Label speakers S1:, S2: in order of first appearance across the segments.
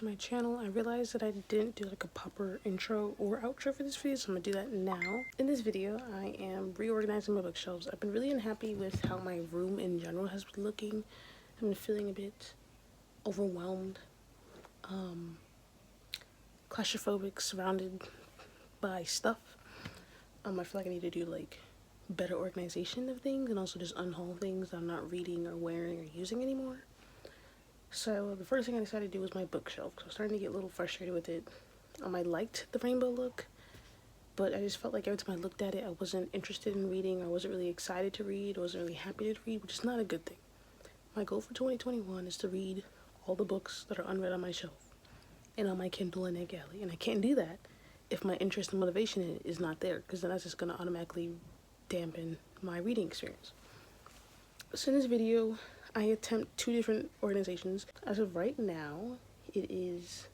S1: to my channel. I realized that I didn't do like a proper intro or outro for this video, so I'm gonna do that now. In this video, I am reorganizing my bookshelves. I've been really unhappy with how my room in general has been looking. I've been feeling a bit overwhelmed, claustrophobic, surrounded by stuff. I feel like I need to do like better organization of things and also just unhaul things that I'm not reading or wearing or using anymore. So the first thing I decided to do was my bookshelf, because I was starting to get a little frustrated with it. I liked the rainbow look, but I just felt like every time I looked at it, I wasn't interested in reading. I wasn't really excited to read. I wasn't really happy to read, which is not a good thing. My goal for 2021 is to read all the books that are unread on my shelf and on my Kindle and NetGalley. And I can't do that if my interest and motivation in it is not there, because then that's just going to automatically dampen my reading experience. So in this video, I attempt 2 different organizations. As of right now, it is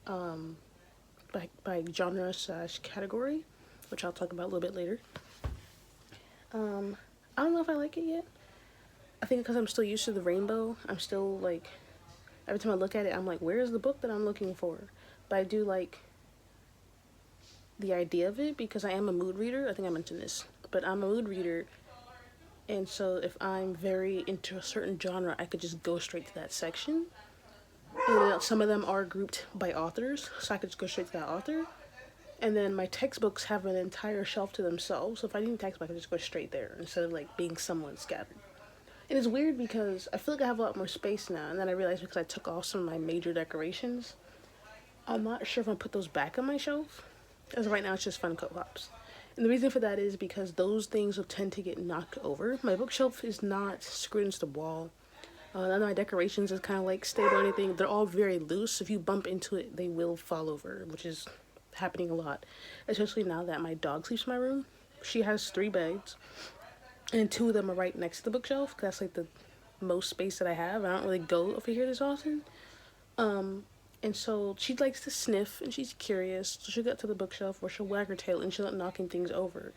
S1: by genre / category, which I'll talk about a little bit later. I don't know if I like it yet. I think because I'm still used to the rainbow, I'm still like, every time I look at it, I'm like, where's the book that I'm looking for? But I do like the idea of it because I am a mood reader. I think I mentioned this, but I'm a mood reader. And so if I'm very into a certain genre, I could just go straight to that section. And some of them are grouped by authors, so I could just go straight to that author. And then my textbooks have an entire shelf to themselves, so if I need a textbook, I can just go straight there instead of like being somewhat scattered. And it's weird because I feel like I have a lot more space now, and then I realized because I took off some of my major decorations, I'm not sure if I'm gonna put those back on my shelf. As of right now, it's just Funko Pops. And the reason for that is because those things will tend to get knocked over. My bookshelf is not screwed into the wall. None of my decorations is kind of like stable or anything. They're all very loose. If you bump into it, they will fall over, which is happening a lot. Especially now that my dog sleeps in my room. She has 3 beds, and 2 of them are right next to the bookshelf. That's like the most space that I have. I don't really go over here this often. And so she likes to sniff, and she's curious, so she'll get to the bookshelf where she'll wag her tail and she'll end up knocking things over.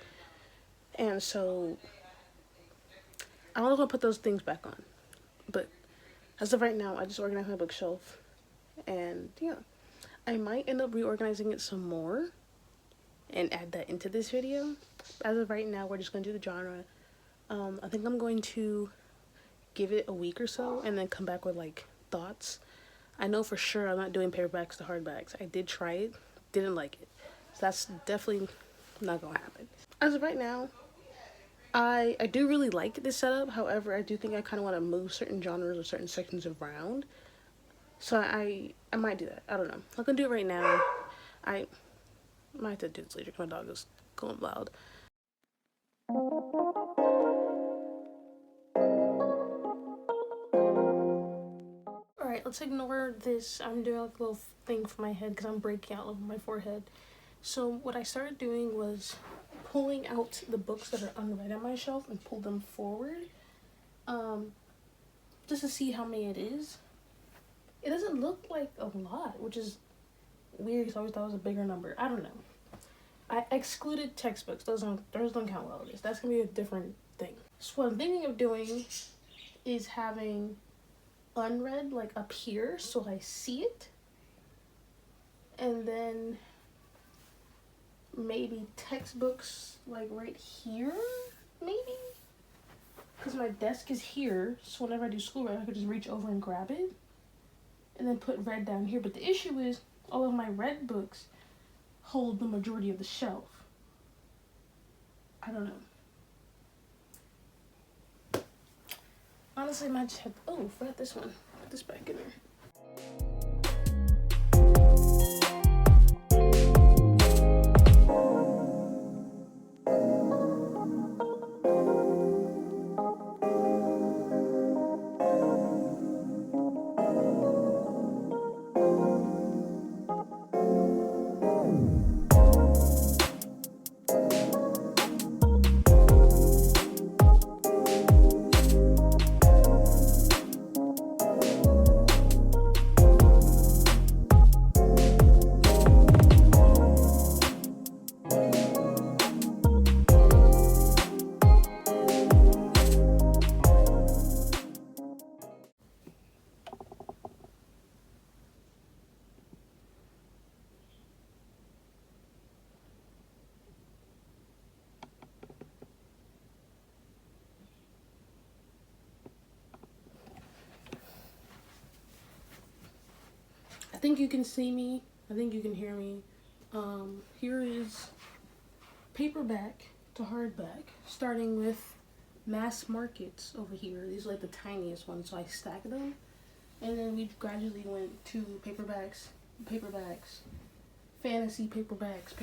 S1: And so I don't know if I'll put those things back on, but as of right now, I just organized my bookshelf, and yeah, I might end up reorganizing it some more and add that into this video. As of right now, we're just going to do the genre. I think I'm going to give it a week or so and then come back with like thoughts. I know for sure I'm not doing paperbacks to hardbacks. I did try it, didn't like it. So that's definitely not gonna happen. As of right now, I do really like this setup. However, I do think I kind of want to move certain genres or certain sections around. So I might do that. I don't know. I'm not gonna do it right now. I might have to do this later because my dog is going loud. Alright, let's ignore this. I'm doing like a little thing for my head because I'm breaking out over my forehead. So what I started doing was pulling out the books that are unread on my shelf and pull them forward. Just to see how many it is. It doesn't look like a lot, which is weird because I always thought it was a bigger number. I don't know. I excluded textbooks. Those don't count well. That's gonna be a different thing. So what I'm thinking of doing is having unread like up here so I see it, and then maybe textbooks like right here, maybe, because my desk is here, so whenever I do schoolwork I could just reach over and grab it and then put read down here. But the issue is all of my read books hold the majority of the shelf. I don't know. Honestly, I might just have, oh, forgot this one. Put this back in there. think you can see me. I think you can hear me. Here is paperback to hardback, starting with mass markets over here. These are like the tiniest ones, so I stacked them. And then we gradually went to paperbacks, fantasy paperbacks,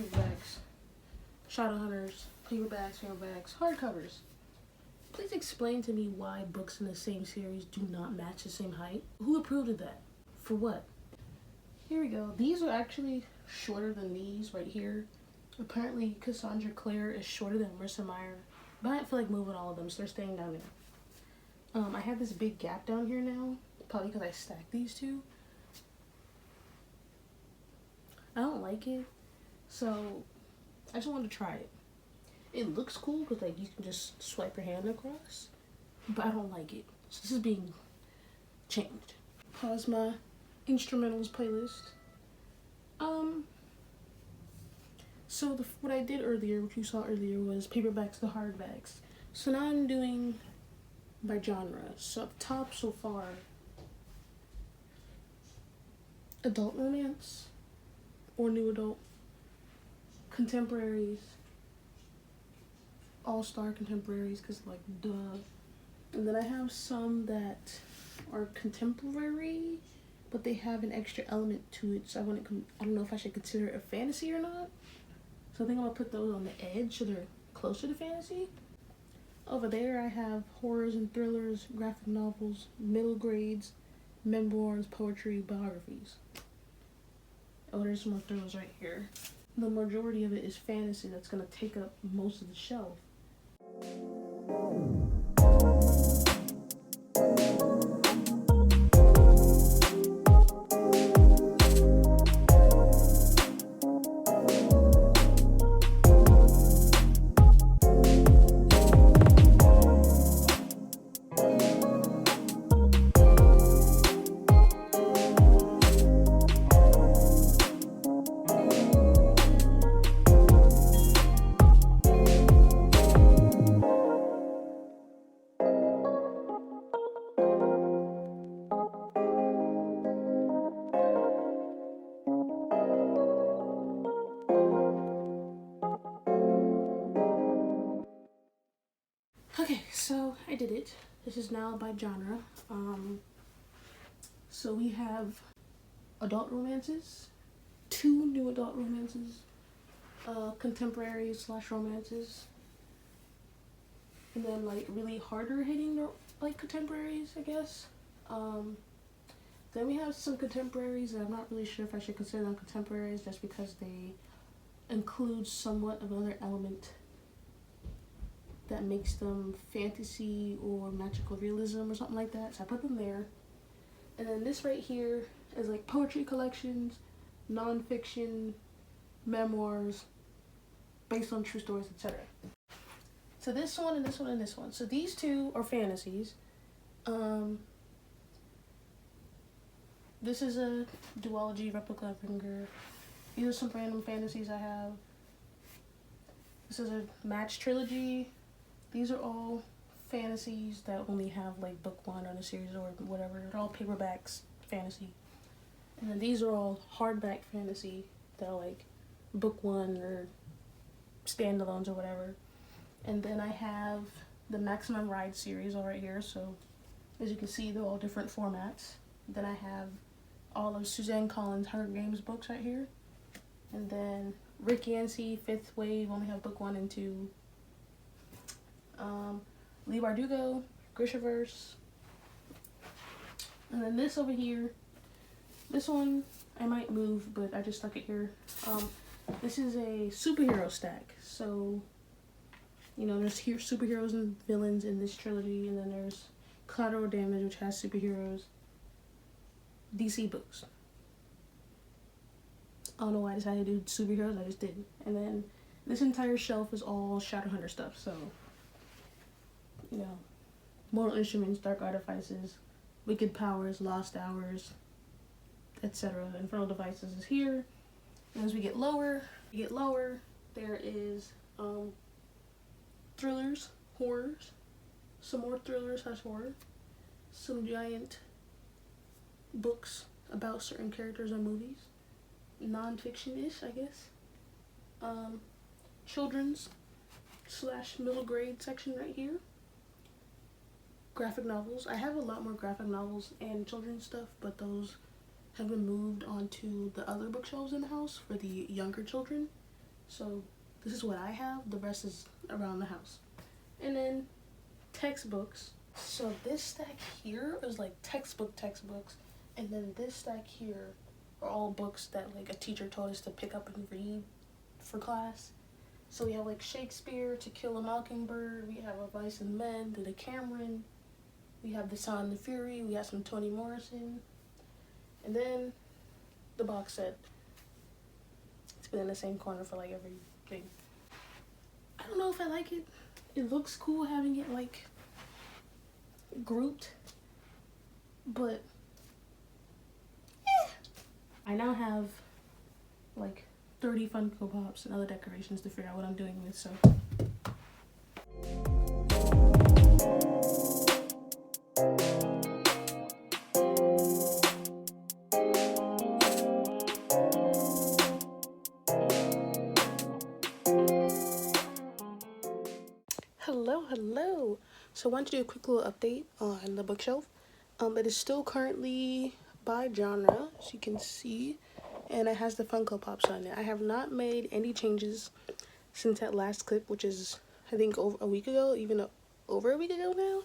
S1: Shadowhunters, paperbacks, hardcovers. Please explain to me why books in the same series do not match the same height. Who approved of that? For what? Here we go. These are actually shorter than these right here. Apparently, Cassandra Clare is shorter than Marissa Meyer, but I don't feel like moving all of them, so they're staying down there. I have this big gap down here now, probably because I stacked these two. I don't like it, so I just wanted to try it. It looks cool because like you can just swipe your hand across, but I don't like it. So this is being changed. Pause my instrumentals playlist. So what I did earlier, what you saw earlier, was paperbacks to hardbacks. So now I'm doing by genre. So up top so far, adult romance or new adult, contemporaries, all-star contemporaries, because like duh. And then I have some that are contemporary, but they have an extra element to it, so I don't know if I should consider it a fantasy or not. So I think I'm gonna put those on the edge so they're closer to fantasy. Over there I have horrors and thrillers, graphic novels, middle grades, memoirs, poetry, biographies. Oh, there's some more thrillers right here. The majority of it is fantasy that's gonna take up most of the shelf. Okay, so I did it. This is now by genre. So we have adult romances, 2 new adult romances, contemporary / romances, and then like really harder hitting like contemporaries, I guess. Then we have some contemporaries that I'm not really sure if I should consider them contemporaries just because they include somewhat of another element that makes them fantasy or magical realism or something like that. So I put them there. And then this right here is like poetry collections, nonfiction, memoirs, based on true stories, etc. So this one and this one and this one. So these 2 are fantasies. This is a duology replica of Ringer. These are some random fantasies I have. This is a match trilogy. These are all fantasies that only have like book 1 on a series or whatever. They're all paperbacks fantasy. And then these are all hardback fantasy that are like book 1 or standalones or whatever. And then I have the Maximum Ride series all right here. So as you can see, they're all different formats. Then I have all of Suzanne Collins' Hunger Games books right here. And then Rick Yancey, 5th Wave, only have book 1 and 2. Lee Bardugo, Grishaverse. And then this over here, this one I might move, but I just stuck it here. This is a superhero stack. So, you know, there's here superheroes and villains in this trilogy, and then there's Collateral Damage, which has superheroes. DC books. I don't know why I decided to do superheroes, I just didn't. And then this entire shelf is all Shadowhunter stuff, so, you know, Mortal Instruments, Dark Artifices, Wicked Powers, Lost Hours, etc. Infernal Devices is here. And as we get lower, there is thrillers, horrors, some more thrillers / horror, some giant books about certain characters or movies. Non-fiction-ish, I guess. Children's / middle grade section right here. Graphic novels. I have a lot more graphic novels and children's stuff, but those have been moved onto the other bookshelves in the house for the younger children. So this is what I have. The rest is around the house. And then textbooks. So this stack here is like textbooks. And then this stack here are all books that like a teacher told us to pick up and read for class. So we have like Shakespeare, To Kill a Mockingbird, we have A Vice and Men, The Decameron, we have The Sound and the Fury, we have some Toni Morrison, and then the box set. It's been in the same corner for like everything. I don't know if I like it. It looks cool having it like grouped, but I now have like 30 Funko Pops and other decorations to figure out what I'm doing with, so. Hello. So I want to do a quick little update on the bookshelf. It is still currently by genre, as you can see, and it has the Funko Pops on it. I have not made any changes since that last clip, which is I think over a week ago, over a week ago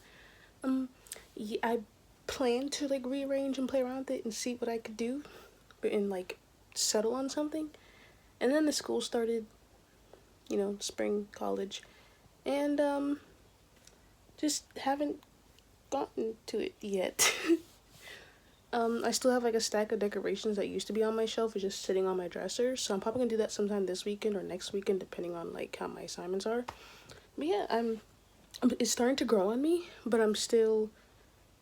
S1: now. Yeah, I plan to like rearrange and play around with it and see what I could do, and like settle on something. And then the school started, spring, college, and just haven't gotten to it yet. I still have like a stack of decorations that used to be on my shelf, is just sitting on my dresser, so I'm probably gonna do that sometime this weekend or next weekend, depending on like how my assignments are. But yeah, it's starting to grow on me, but I'm still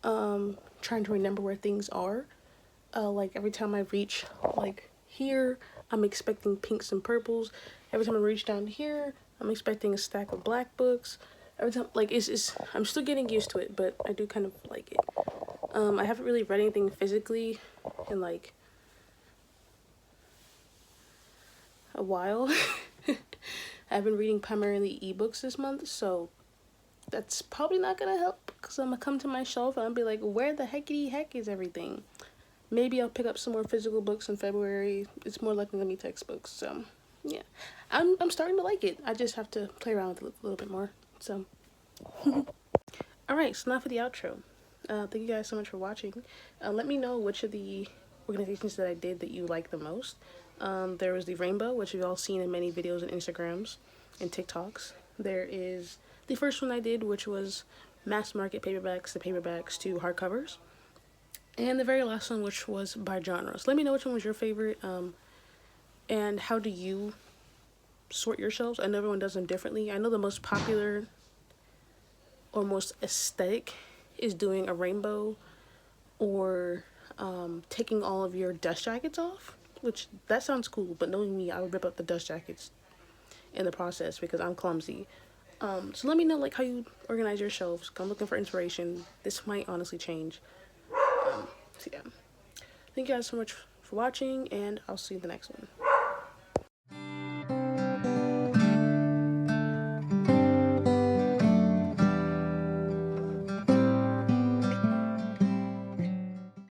S1: trying to remember where things are. Like every time I reach like here, I'm expecting pinks and purples. Every time I reach down here, I'm expecting a stack of black books. Every time, like, I'm still getting used to it, but I do kind of like it. I haven't really read anything physically in like a while. I've been reading primarily ebooks this month, so that's probably not gonna help, because I'm gonna come to my shelf and I'll be like, where the heckity heck is everything? Maybe I'll pick up some more physical books in February. It's more likely gonna be textbooks, so yeah. I'm starting to like it. I just have to play around with it a little bit more, so. Alright, so now for the outro. Thank you guys so much for watching. Let me know which of the organizations that I did that you like the most. There was the rainbow, which you've all seen in many videos and Instagrams and TikToks. There is the first one I did, which was mass market paperbacks, the paperbacks to hardcovers. And the very last one, which was by genre. So let me know which one was your favorite, and how do you sort your shelves? I know everyone does them differently. I know the most popular or most aesthetic is doing a rainbow, or taking all of your dust jackets off, which that sounds cool, but knowing me, I would rip up the dust jackets in the process because I'm clumsy. So let me know like how you organize your shelves. I'm looking for inspiration. This might honestly change. So yeah, thank you guys so much for watching, and I'll see you in the next one.